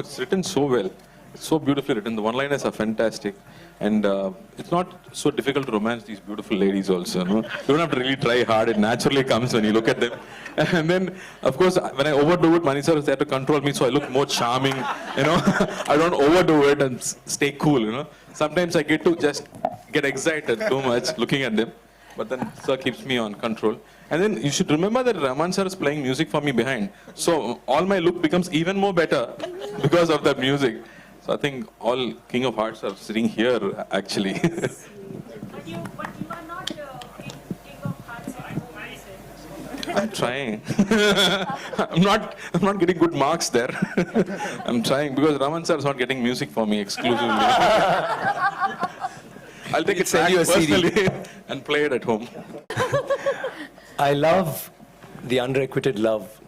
it's written so well. It's so beautifully written. The one-liners are fantastic. And it's not so difficult to romance these beautiful ladies also. No? You don't have to really try hard. It naturally comes when you look at them. And then, of course, when I overdo it, Mani sir is there to control me, so I look more charming. I don't overdo it and stay cool. Sometimes I get to just get excited too much looking at them. But then sir keeps me on control. And then you should remember that Rahman sir is playing music for me behind. So all my look becomes even more better because of that music. So I think all King of Hearts are sitting here, actually. But you are not King of Hearts at home. I'm trying. I'm not getting good marks there. I'm trying because Raman sir is not getting music for me exclusively. I'll take it back personally and play it at home. I love the unrequited love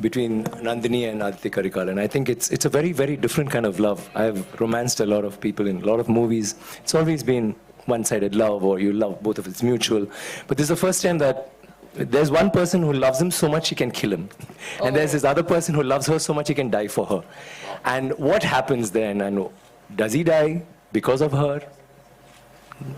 between Nandini and Aditi Karikal, and I think it's a very, very different kind of love. I've romanced a lot of people in a lot of movies. It's always been one-sided love, or you love both of it. It's mutual. But this is the first time that there's one person who loves him so much he can kill him. And there's this other person who loves her so much he can die for her. And what happens then? And does he die because of her?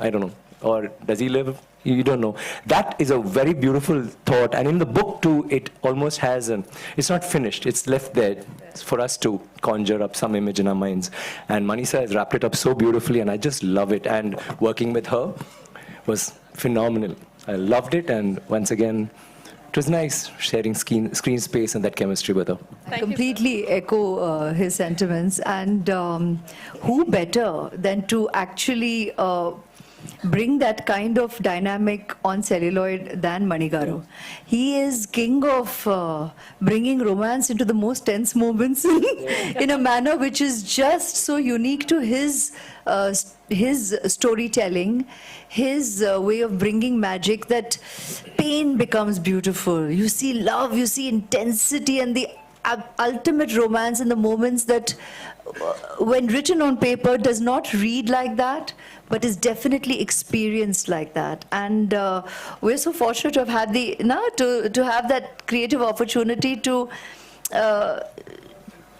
I don't know. Or does he live? You don't know. That is a very beautiful thought. And in the book too, it almost has it's not finished. It's left there for us to conjure up some image in our minds. And Manisa has wrapped it up so beautifully, and I just love it. And working with her was phenomenal. I loved it, and once again, it was nice sharing screen space and that chemistry with her. I completely echo his sentiments. And who better than to actually bring that kind of dynamic on celluloid than Manigaru. He is king of bringing romance into the most tense moments in a manner which is just so unique to his storytelling, his way of bringing magic, that pain becomes beautiful. You see love, you see intensity, and the ultimate romance in the moments that, when written on paper, does not read like that, but is definitely experienced like that. And we're so fortunate to have had to have that creative opportunity to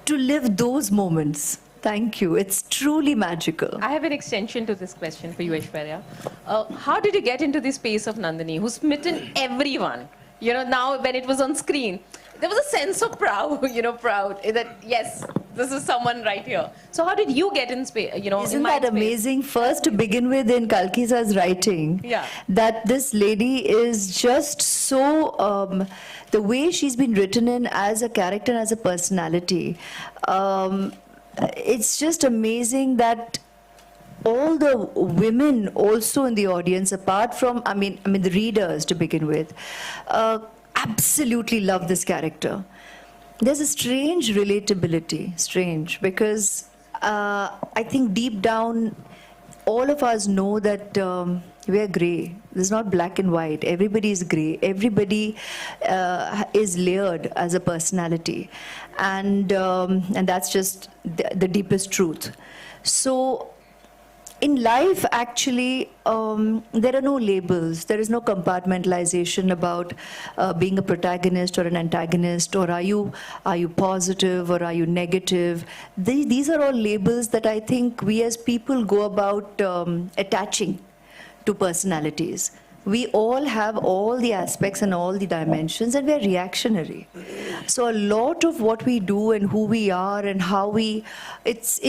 live those moments. Thank you. It's truly magical. I have an extension to this question for you, Aishwarya. How did you get into the space of Nandini, who's smitten everyone? Now when it was on screen, there was a sense of proud that yes, this is someone right here. So how did you get in space? Isn't that amazing? First, to begin with, in Kalkisa's writing, that this lady is just so, the way she's been written in as a character, as a personality, it's just amazing that all the women also in the audience, apart from, I mean the readers to begin with, absolutely love this character. There's a strange relatability, because I think deep down, all of us know that we are grey. There's not black and white. Everybody is grey. Everybody is layered as a personality. And that's just the deepest truth. So in life, actually, there are no labels. There is no compartmentalization about being a protagonist or an antagonist, or are you positive or are you negative. These are all labels that I think we as people go about attaching to personalities. We all have all the aspects and all the dimensions, and we're reactionary. So a lot of what we do and who we are and how it's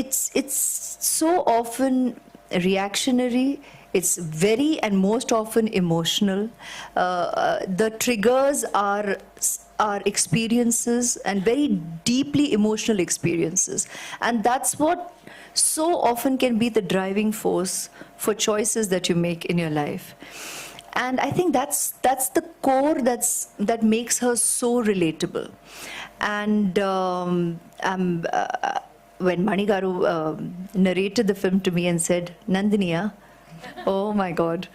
so often reactionary. It's very and most often emotional. The triggers are experiences, and very deeply emotional experiences. And that's what so often can be the driving force for choices that you make in your life. And I think that's the core that makes her so relatable. And when Manigaru narrated the film to me and said, "Nandiniya," oh my God.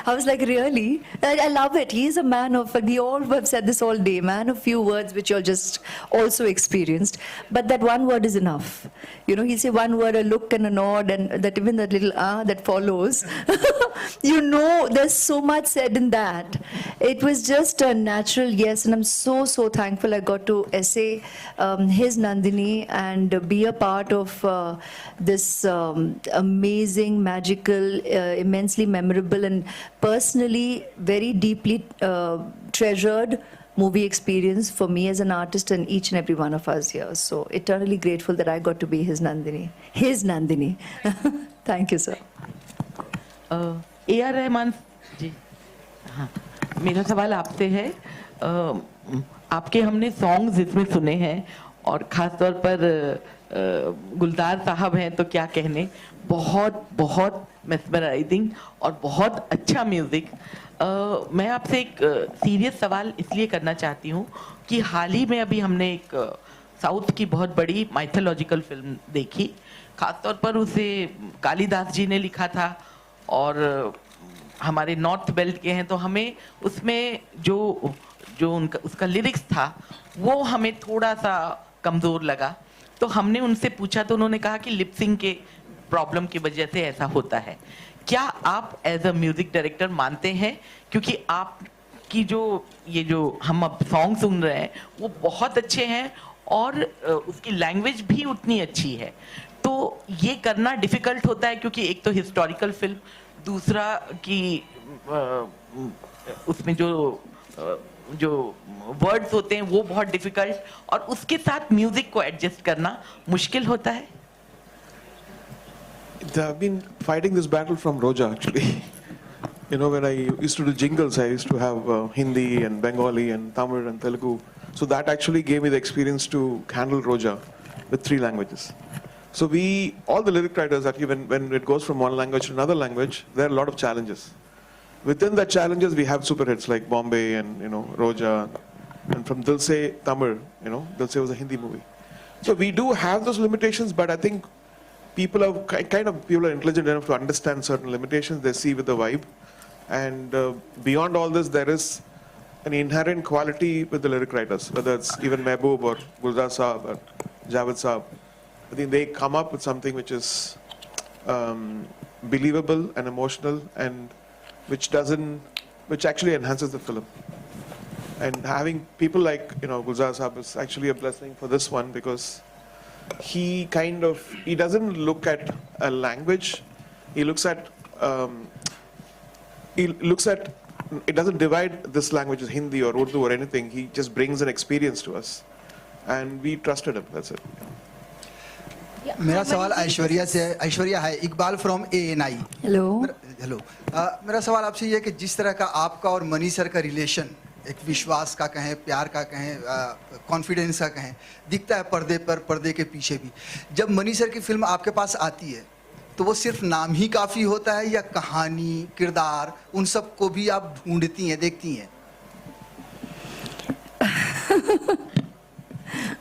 I was like, really? I love it. He's a man of, we all have said this all day, man of few words, which you're just also experienced. But that one word is enough. He'll say one word, a look and a nod, and that even that little that follows you know, there's so much said in that. It was just a natural yes, and I'm so, so thankful I got to essay his Nandini and be a part of this amazing, magical, immensely memorable, and personally very deeply treasured movie experience for me as an artist and each and every one of us here. So eternally grateful that I got to be his Nandini. His Nandini. Thank you, sir. A.R. Rahman जी, हाँ, मेरा सवाल आपसे है। आपके हमने songs इसमें सुने हैं और ख़ास तौर पर गुलजार साहब हैं तो क्या कहने, बहुत बहुत मेस्मराइजिंग और बहुत अच्छा म्यूज़िक। मैं आपसे एक सीरियस सवाल इसलिए करना चाहती हूँ कि हाल ही में अभी हमने एक साउथ की बहुत बड़ी माइथोलॉजिकल फिल्म देखी, ख़ास तौर पर उसे कालिदास जी ने लिखा था और हमारे नॉर्थ बेल्ट के हैं, तो हमें उसमें जो उनका उसका लिरिक्स था वो हमें थोड़ा सा कमज़ोर लगा। तो हमने उनसे पूछा तो उन्होंने कहा कि लिपसिंग के प्रॉब्लम की वजह से ऐसा होता है। क्या आप एज अ म्यूज़िक डायरेक्टर मानते हैं, क्योंकि आपकी जो हम अब सॉन्ग सुन रहे हैं वो बहुत अच्छे हैं और उसकी लैंग्वेज भी उतनी अच्छी है, तो ये करना डिफ़िकल्ट होता है क्योंकि एक तो हिस्टोरिकल फिल्म, दूसरा कि उसमें जो वर्ड्स होते हैं वो बहुत डिफ़िकल्ट, और उसके साथ म्यूज़िक को एडजस्ट करना मुश्किल होता है? I've been fighting this battle from Roja actually. You know, when I used to do jingles, I used to have Hindi and Bengali and Tamil and Telugu. So that actually gave me the experience to handle Roja with 3 languages. So all the lyric writers, actually, when it goes from one language to another language, there are a lot of challenges. Within the challenges, we have super hits like Bombay and, you know, Roja. And from Dil Se Tamil, you know, Dil Se was a Hindi movie. So we do have those limitations, but I think people are intelligent enough to understand certain limitations. They see with the vibe, and beyond all this, there is an inherent quality with the lyric writers, whether it's even Mehboob or Gulzar Saab or Javed Saab. I think they come up with something which is believable and emotional, and which actually enhances the film. And having people like, you know, Gulzar Saab is actually a blessing for this one, because he doesn't look at a language. He looks at it doesn't divide this language as Hindi or Urdu or anything. He just brings an experience to us, and we trusted him. That's it. मेरा सवाल ऐश्वर्या से है। ऐश्वर्या है, Iqbal from ANI। Hello. Hello. मेरा सवाल आपसे ये है कि जिस तरह का आपका और मनी सर का रिलेशन, एक विश्वास का कहें, प्यार का कहें, कॉन्फिडेंस का कहें, दिखता है पर्दे पर, पर्दे के पीछे भी। जब मनी सर की फिल्म आपके पास आती है तो वो सिर्फ नाम ही काफ़ी होता है, या कहानी, किरदार, उन सब को भी आप ढूंढती हैं, देखती हैं?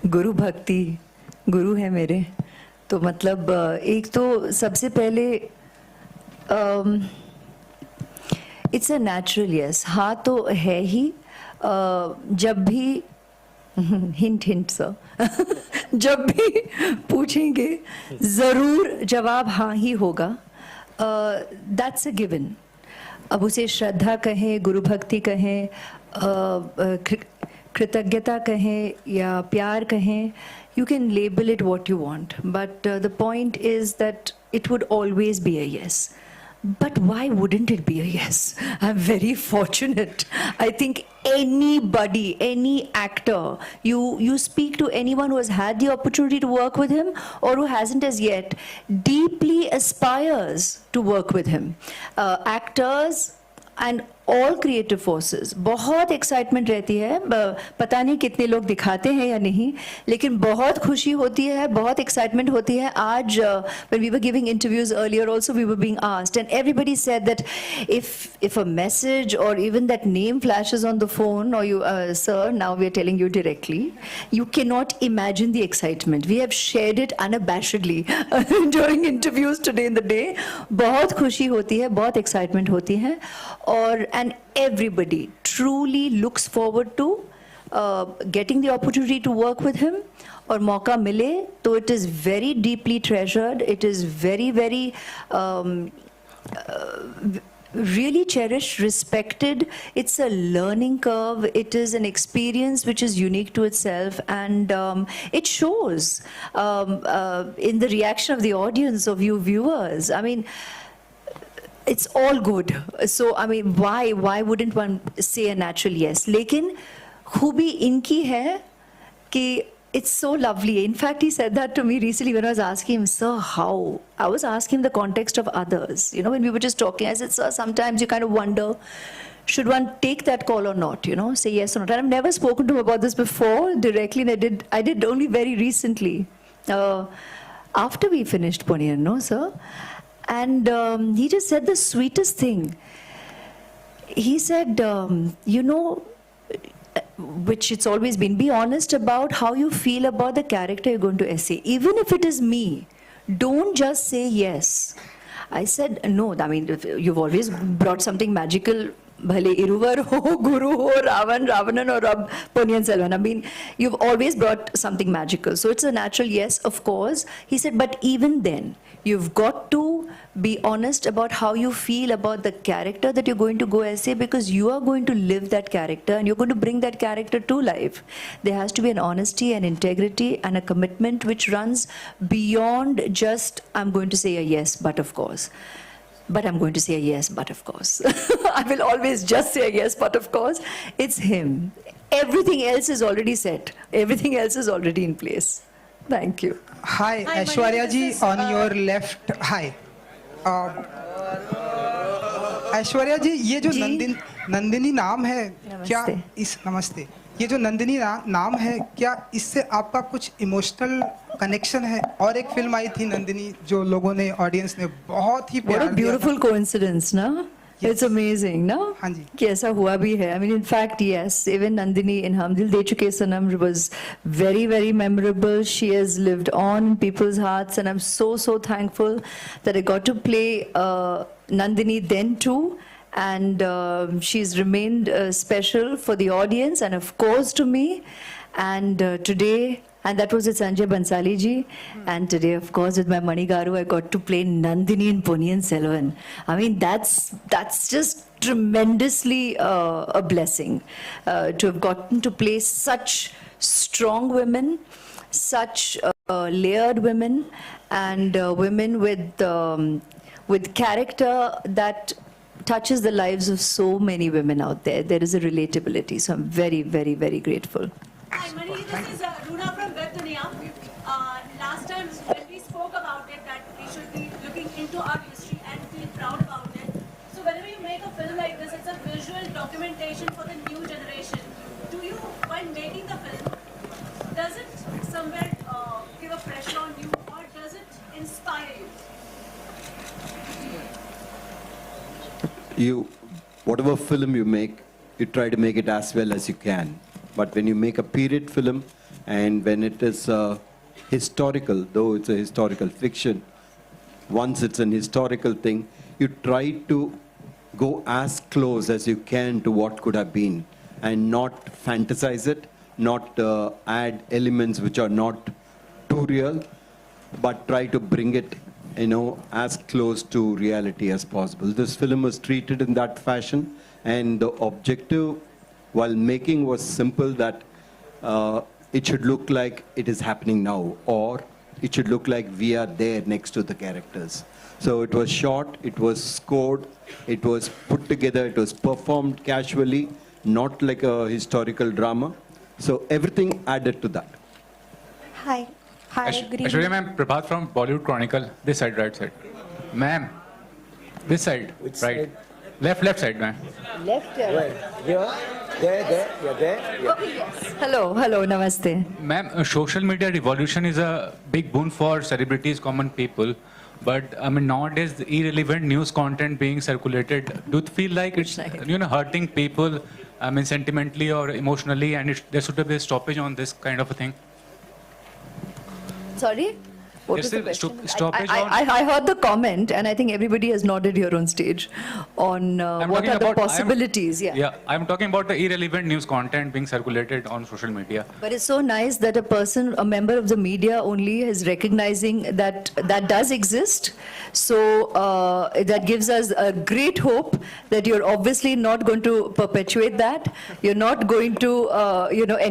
गुरु भक्ति, गुरु है मेरे, तो मतलब एक तो सबसे पहले इट्स अ नेचुरल यस। हाँ तो है ही, जब भी हिंट सर जब भी पूछेंगे ज़रूर जवाब हाँ ही होगा। That's a given. अब उसे श्रद्धा कहें, गुरु भक्ति कहें, कृतज्ञता कहें या प्यार कहें, you can label it what you want, but the point is that it would always be a yes. But why wouldn't it be a yes? I'm very fortunate. I think anybody, any actor, you speak to anyone who has had the opportunity to work with him or who hasn't as yet, deeply aspires to work with him. Actors and all creative forces, बहुत excitement रहती है, पता नहीं कितने लोग दिखाते हैं या नहीं, लेकिन बहुत खुशी होती है, बहुत excitement होती है. आज when we were giving interviews earlier also, we were being asked and everybody said that if a message or even that name flashes on the phone, or you sir, now we are telling you directly, you cannot imagine the excitement. We have shared it unabashedly during interviews today in the day. बहुत खुशी होती है, बहुत excitement होती है, और and everybody truly looks forward to getting the opportunity to work with him. और मौका मिले तो it is very deeply treasured. It is very really cherished, respected. It's a learning curve. It is an experience which is unique to itself, and it shows in the reaction of the audience, of you viewers. I mean, it's all good. So I mean, why wouldn't one say a natural yes? लेकिन खूबी इनकी है कि it's so lovely. In fact, he said that to me recently when I was asking him, sir, how? I was asking him the context of others. You know, when we were just talking, I said, sir, sometimes you kind of wonder, should one take that call or not? You know, say yes or not. And I've never spoken to him about this before directly, and I did only very recently, after we finished Ponniyin, no, sir? And he just said the sweetest thing. He said, you know, which it's always been, be honest about how you feel about the character you're going to essay. Even if it is me, don't just say yes. I said, no, I mean, you've always brought something magical. Bhale Iruvar ho, Guru ho, Ravanan or Rab Ponniyin Selvan. I mean, you've always brought something magical. So it's a natural yes, of course. He said, but even then, you've got to be honest about how you feel about the character that you're going to go essay, because you are going to live that character and you're going to bring that character to life. There has to be an honesty and integrity and a commitment which runs beyond just, I'm going to say a yes, but of course. But I'm going to say a yes, but of course. I will always just say a yes, but of course. It's him. Everything else is already set. Everything else is already in place. Thank you. Hi, Hi, Aishwarya ji, this is, on your left. Hi. Aishwarya जी, ये जो नंदिनी नाम है, क्या इस नमस्ते, ये जो नंदिनी नाम है, क्या इससे आपका कुछ इमोशनल कनेक्शन है? और एक फिल्म आई थी नंदिनी जो लोगों ने, ऑडियंस ने बहुत ही प्यार दिया। What a beautiful coincidence, ना? It's amazing, no? हाँ जी। कि ऐसा हुआ भी है. I mean, in fact, yes, even Nandini in Hum Dil De Chuke Sanam was very, very memorable. She has lived on in people's hearts, and I'm so, so thankful that I got to play Nandini then too. And she's remained special for the audience and of course to me. And today, and that was with Sanjay Bansali ji. And today, of course, with my Mani Garu, I got to play Nandini in Ponniyin Selvan. I mean, that's just tremendously a blessing to have gotten to play such strong women, such layered women, and women with character that touches the lives of so many women out there. There is a relatability, so I'm very, very, very grateful. Hi, Mani, this is Runa from Web Dunia. Last time when we spoke about it, that we should be looking into our history and feel proud about it. So whenever you make a film like this, it's a visual documentation for the new generation. Do you, while making the film, does it somewhere give a pressure on you, or does it inspire you? Whatever film you make, you try to make it as well as you can. But when you make a period film, and when it is historical, though it's a historical fiction, once it's an historical thing, you try to go as close as you can to what could have been, and not fantasize it, not add elements which are not too real, but try to bring it, you know, as close to reality as possible. This film was treated in that fashion, and the objective while making was simple, that it should look like it is happening now, or it should look like we are there next to the characters. So it was shot, it was scored, it was put together, it was performed casually, not like a historical drama. So everything added to that. Hi. Hi, good evening. Aishwarya ma'am, Prabhat from Bollywood Chronicle. This side, right side. Ma'am, this side, Which right. side? Left side, ma'am. Left, Here, there, you're there. Yeah. Okay, yes. Hello, namaste. Ma'am, social media revolution is a big boon for celebrities, common people. But I mean, nowadays, the irrelevant news content being circulated, do you feel like it's hurting people, I mean, sentimentally or emotionally, and there should be a stoppage on this kind of a thing? Sorry? What Yes, was the sir, question? stoppage on. I heard the comment, and I think everybody has nodded here on stage on I'm what talking are the about- possibilities. Yeah, I'm talking about the irrelevant news content being circulated on social media. But it's so nice that a member of the media only is recognizing that that does exist. So that gives us a great hope that you're obviously not going to perpetuate that. You're not going to,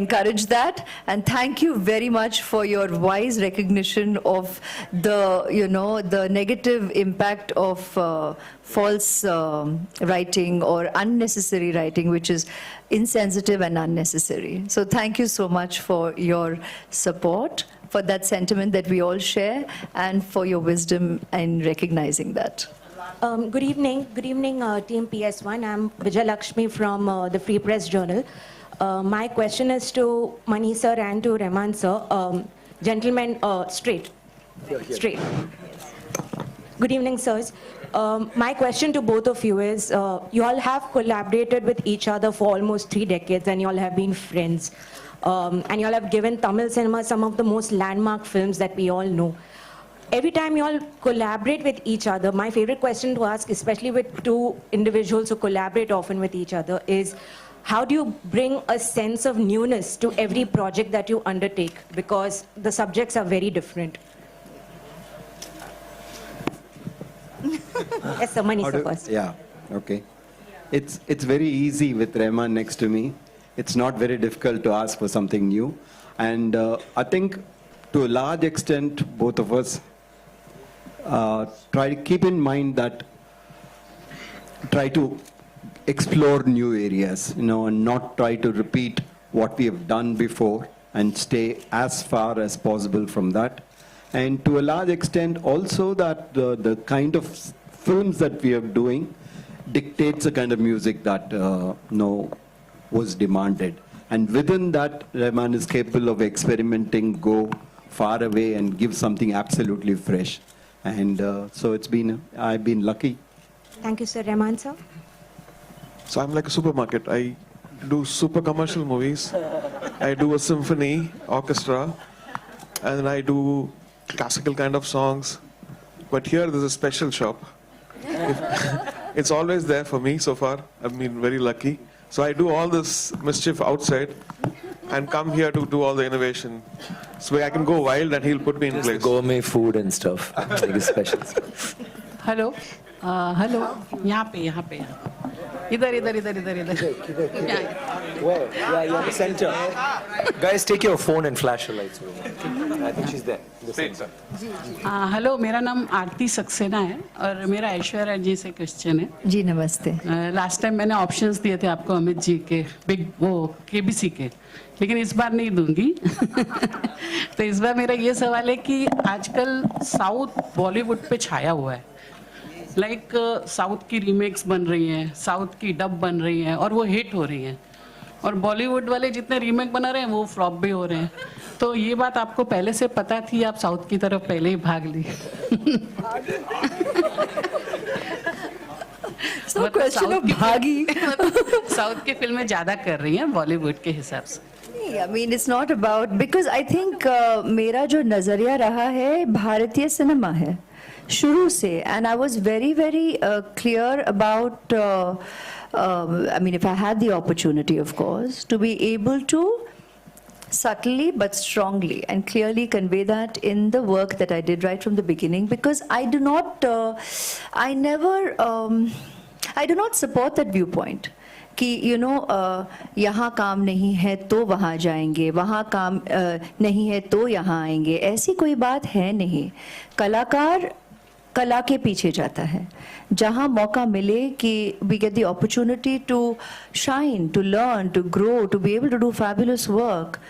encourage that. And thank you very much for your wise recognition of the negative impact of false writing or unnecessary writing, which is insensitive and unnecessary. So thank you so much for your support, for that sentiment that we all share, and for your wisdom in recognizing that. Good evening, team PS1. I'm Vijay Lakshmi from the Free Press Journal. My question is to Mani sir and to Rahman sir. Gentlemen, straight. Straight. Good evening, sirs. My question to both of you is, you all have collaborated with each other for almost 3 decades, and you all have been friends. And you all have given Tamil cinema some of the most landmark films that we all know. Every time you all collaborate with each other, my favorite question to ask, especially with two individuals who collaborate often with each other, is how do you bring a sense of newness to every project that you undertake? Because the subjects are very different. Yes, sir, Mani sir first. Yeah, okay. It's very easy with Rahman next to me. It's not very difficult to ask for something new. And I think to a large extent, both of us try to keep in mind that try to explore new areas, and not try to repeat what we have done before and stay as far as possible from that. And to a large extent also that the kind of films that we are doing dictates the kind of music that was demanded. And within that, Rahman is capable of experimenting, go far away and give something absolutely fresh. And so I've been lucky. Thank you, sir. Rahman sir. So I'm like a supermarket. I do super commercial movies. I do a symphony, orchestra, and then I do classical kind of songs. But here there's a special shop. It's always there for me so far. I've been very lucky. So I do all this mischief outside and come here to do all the innovation. So I can go wild and he'll put me in place. Gourmet food and stuff, like specials. Hello hello यहाँ पे इधर Where? Yeah, center. Guys, take your phone and flash your lights. I think she's there. In the center. Hello मेरा नाम आरती सक्सेना है और मेरा ऐश्वर्या जी से question है जी नमस्ते। लास्ट टाइम मैंने ऑप्शंस दिए थे आपको अमित जी के केबीसी के, लेकिन इस बार नहीं दूंगी। तो इस बार मेरा ये सवाल है कि आजकल साउथ बॉलीवुड पे छाया हुआ है। लाइक साउथ की रीमेक्स बन रही हैं, साउथ की डब बन रही हैं और वो हिट हो रही हैं, और बॉलीवुड वाले जितने रीमेक बना रहे हैं वो फ्लॉप भी हो रहे हैं। तो ये बात आपको पहले से पता थी, आप साउथ की तरफ पहले ही भाग ली? So question of भागी। साउथ की फिल्में ज्यादा कर रही हैं बॉलीवुड के हिसाब से। I mean, it's not about, because I think मेरा जो नजरिया रहा है भारतीय सिनेमा है शुरू से, and I was very clear about I mean, if I had the opportunity, of course, to be able to subtly but strongly and clearly convey that in the work that I did right from the beginning, because I do not support that viewpoint कि यहाँ काम नहीं है तो वहाँ जाएंगे, वहाँ काम नहीं है तो यहाँ आएंगे, ऐसी कोई बात है नहीं। कलाकार कला के पीछे जाता है, जहाँ मौका मिले कि we get the opportunity to shine, to learn, to grow, to be able to do fabulous work.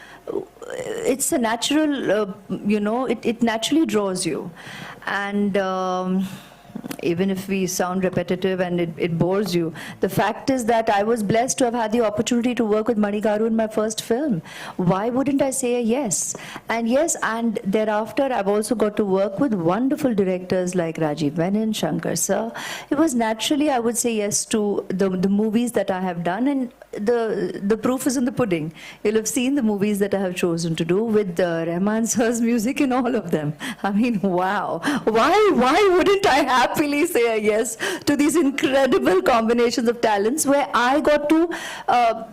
It's a natural, it naturally draws you. And even if we sound repetitive and it bores you, the fact is that I was blessed to have had the opportunity to work with Mani Garu in my first film. Why wouldn't I say a yes? And yes, and thereafter I've also got to work with wonderful directors like Rajiv Menon, Shankar Sir. It was naturally, I would say yes to the movies that I have done, and the proof is in the pudding. You'll have seen the movies that I have chosen to do with Rahman sir's music in all of them. I mean, wow. Why wouldn't I happily say a yes to these incredible combinations of talents where I got to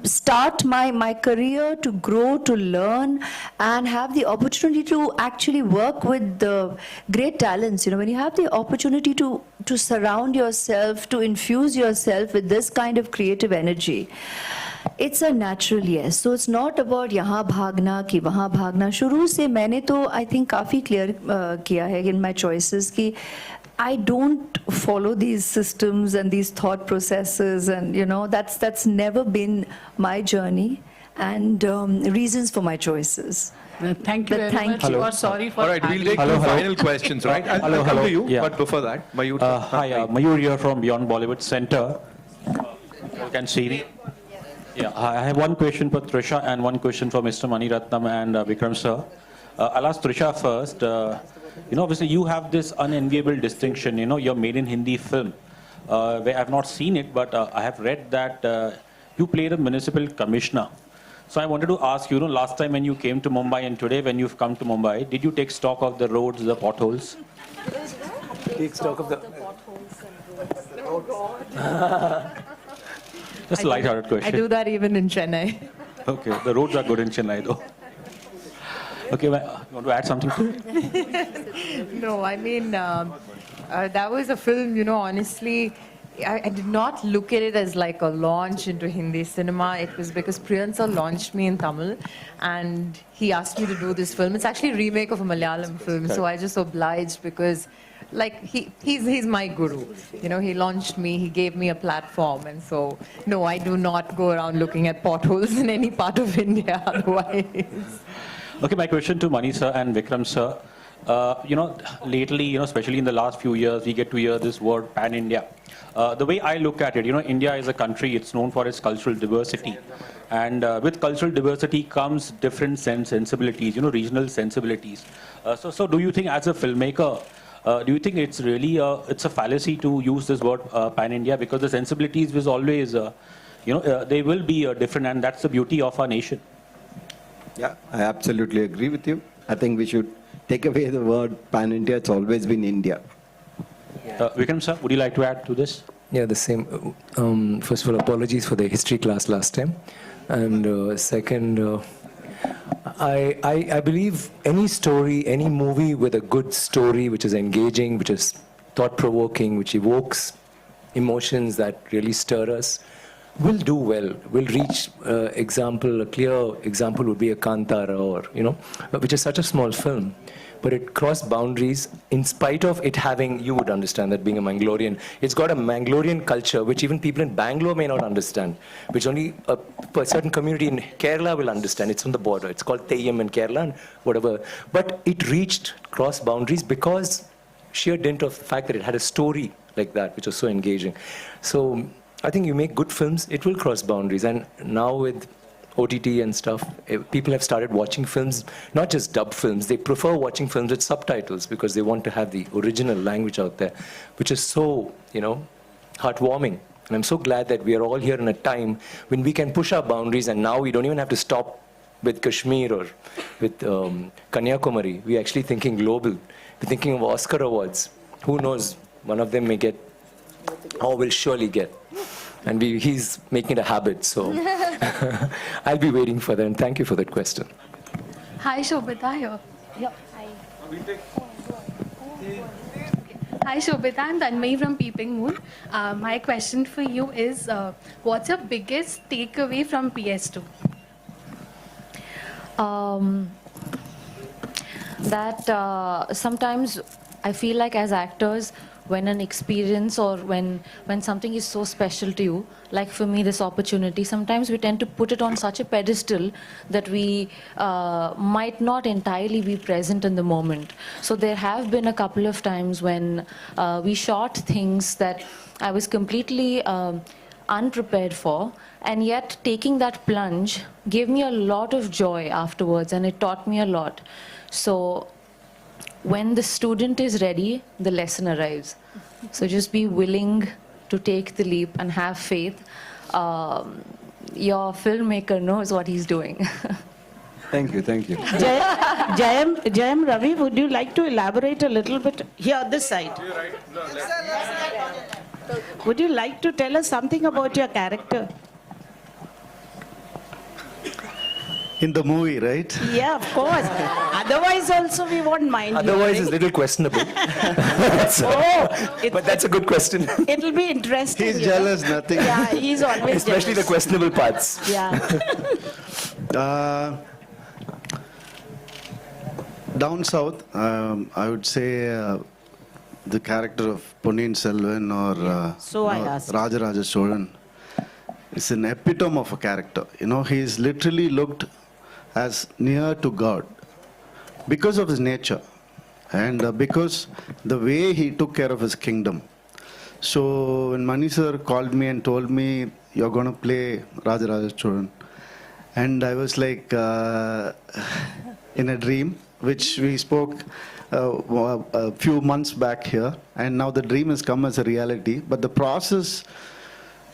start my career, to grow, to learn, and have the opportunity to actually work with the great talents. You know, when you have the opportunity to surround yourself, to infuse yourself with this kind of creative energy, it's a natural yes. So it's not about यहाँ भागना कि वहाँ भागना. शुरू से मैंने तो I think काफी clear किया है in my choices कि I don't follow these systems and these thought processes, and you know that's never been my journey and reasons for my choices. Thank you very much. you. Sorry for All right, we'll take two final questions, right? I'll come to you, but before that, Mayur. Hi, Mayur here from Beyond Bollywood Center. You can see me. Yeah, I have one question for Trisha and one question for Mr. Mani Ratnam and Vikram sir. I'll ask Trisha first. You know, obviously you have this unenviable distinction. You know, you're made in Hindi film. Where I've not seen it, but I have read that you played a municipal commissioner. So I wanted to ask you, last time when you came to Mumbai and today when you've come to Mumbai, did you take stock of the roads, the potholes? Take stock of the potholes and roads. Oh God. Just a light-hearted question. I do that even in Chennai. Okay, the roads are good in Chennai though. Okay, you want to add something to it? No, I mean, that was a film, honestly, I did not look at it as like a launch into Hindi cinema. It was because Priyan sir launched me in Tamil and he asked me to do this film. It's actually a remake of a Malayalam film, so I just obliged because like he's my guru. He launched me, he gave me a platform, and so no, I do not go around looking at potholes in any part of India otherwise. Okay, my question to Mani sir and Vikram sir. Lately, especially in the last few years, we get to hear this word pan-India. The way I look at it, India is a country, it's known for its cultural diversity. And with cultural diversity comes different sensibilities, regional sensibilities. So do you think as a filmmaker, do you think it's really, it's a fallacy to use this word pan-India? Because the sensibilities is always, they will be different, and that's the beauty of our nation. Yeah, I absolutely agree with you. I think we should take away the word pan-India. It's always been India. Vikram sir, would you like to add to this? Yeah, the same. First of all, apologies for the history class last time. And second, I believe any story, any movie with a good story, which is engaging, which is thought-provoking, which evokes emotions that really stir us, will do well, will reach a clear example would be a Kantara or, which is such a small film. But it crossed boundaries in spite of it having, you would understand that being a Mangalorean, it's got a Mangalorean culture which even people in Bangalore may not understand, which only a certain community in Kerala will understand. It's on the border. It's called Teyyam in Kerala and whatever. But it reached cross boundaries because sheer dint of the fact that it had a story like that, which was so engaging. So I think you make good films, it will cross boundaries. And now with OTT and stuff, people have started watching films, not just dubbed films. They prefer watching films with subtitles because they want to have the original language out there, which is so, heartwarming. And I'm so glad that we are all here in a time when we can push our boundaries, and now we don't even have to stop with Kashmir or with Kanyakumari. We're actually thinking global. We're thinking of Oscar awards. Who knows? One of them may get, or will surely get. And he's making it a habit, so I'll be waiting for that. And thank you for that question. Hi, Shobita here. Yep. Hi, Shobita. I'm Tanmay from Peeping Moon. My question for you is, what's your biggest takeaway from PS2? That sometimes I feel like as actors, when an experience or when something is so special to you, like for me this opportunity, sometimes we tend to put it on such a pedestal that we might not entirely be present in the moment. So there have been a couple of times when we shot things that I was completely unprepared for, and yet taking that plunge gave me a lot of joy afterwards, and it taught me a lot. So when the student is ready, the lesson arrives. So just be willing to take the leap and have faith. your filmmaker knows what he's doing. Thank you, thank you. Jayam Ravi, would you like to elaborate a little bit? Here, this side. Would you like to tell us something about your character? In the movie, right? Yeah, of course. Otherwise also we won't mind. Otherwise hearing. it's a little questionable. But that's a good question. It'll be interesting. He's you know. jealous, nothing. Yeah, he's always Especially the jealous. questionable parts. Yeah. Down south, I would say the character of Ponniyin Selvan or So I asked. Rajaraja Cholan is an epitome of a character. You know, he is literally looked as near to God because of his nature and because the way he took care of his kingdom. So when Mani sir called me and told me, you're going to play Rajaraja Cholan, and I was like in a dream, which we spoke a few months back here, and now the dream has come as a reality. But the process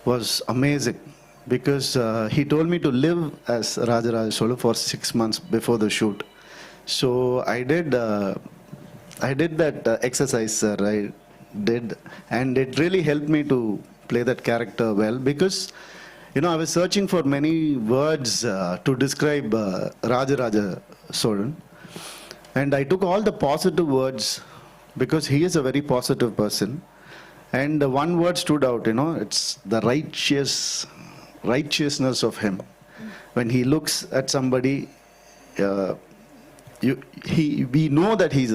was amazing because he told me to live as Rajaraja Cholan for 6 months before the shoot. So I did that exercise, sir. I did, and it really helped me to play that character well because, you know, I was searching for many words to describe Rajaraja Cholan. And I took all the positive words because he is a very positive person. And one word stood out, you know, it's the righteousness of him. When he looks at somebody, we know that he's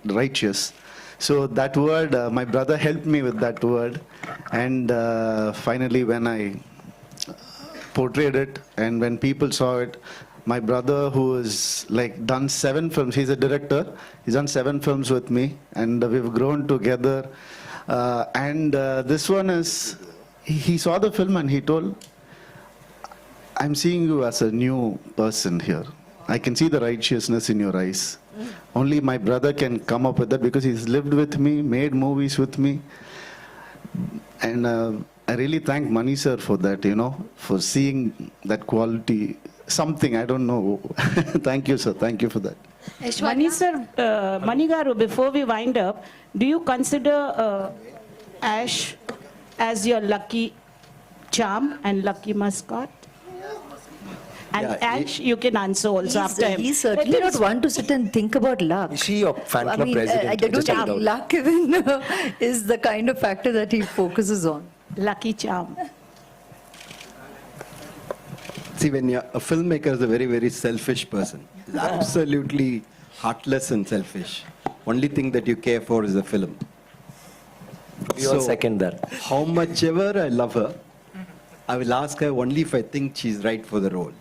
righteous. So that word, my brother helped me with that word. And finally, when I portrayed it and when people saw it, my brother, who has like done 7 films, he's a director, he's done 7 films with me, and we've grown together. This one is, he saw the film and he told, I'm seeing you as a new person here. I can see the righteousness in your eyes. Only my brother can come up with that because he's lived with me, made movies with me. And I really thank Mani sir for that, you know, for seeing that quality. Something, I don't know. Thank you, sir. Thank you for that. Mani sir, Mani garu, before we wind up, do you consider Ash as your lucky charm and lucky mascot? And Yeah, Ash, you can answer also after him. He's certainly not one to sit and think about luck. Is she your fan club I mean, president? I don't Just think check it out. luck even is the kind of factor that he focuses on. Lucky charm. See, when you're a filmmaker is a very, very selfish person. He's absolutely heartless and selfish. Only thing that you care for is the film. We all second that. How much ever I love her, I will ask her only if I think she's right for the role.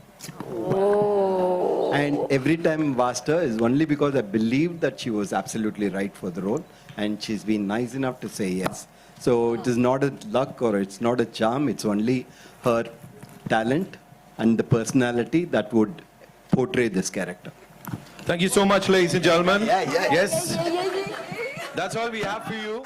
Oh. And every time I've asked her is only because I believed that she was absolutely right for the role, and she's been nice enough to say yes. So it is not a luck or it's not a charm, it's only her talent and the personality that would portray this character. Thank you so much, ladies and gentlemen. Yes. That's all we have for you.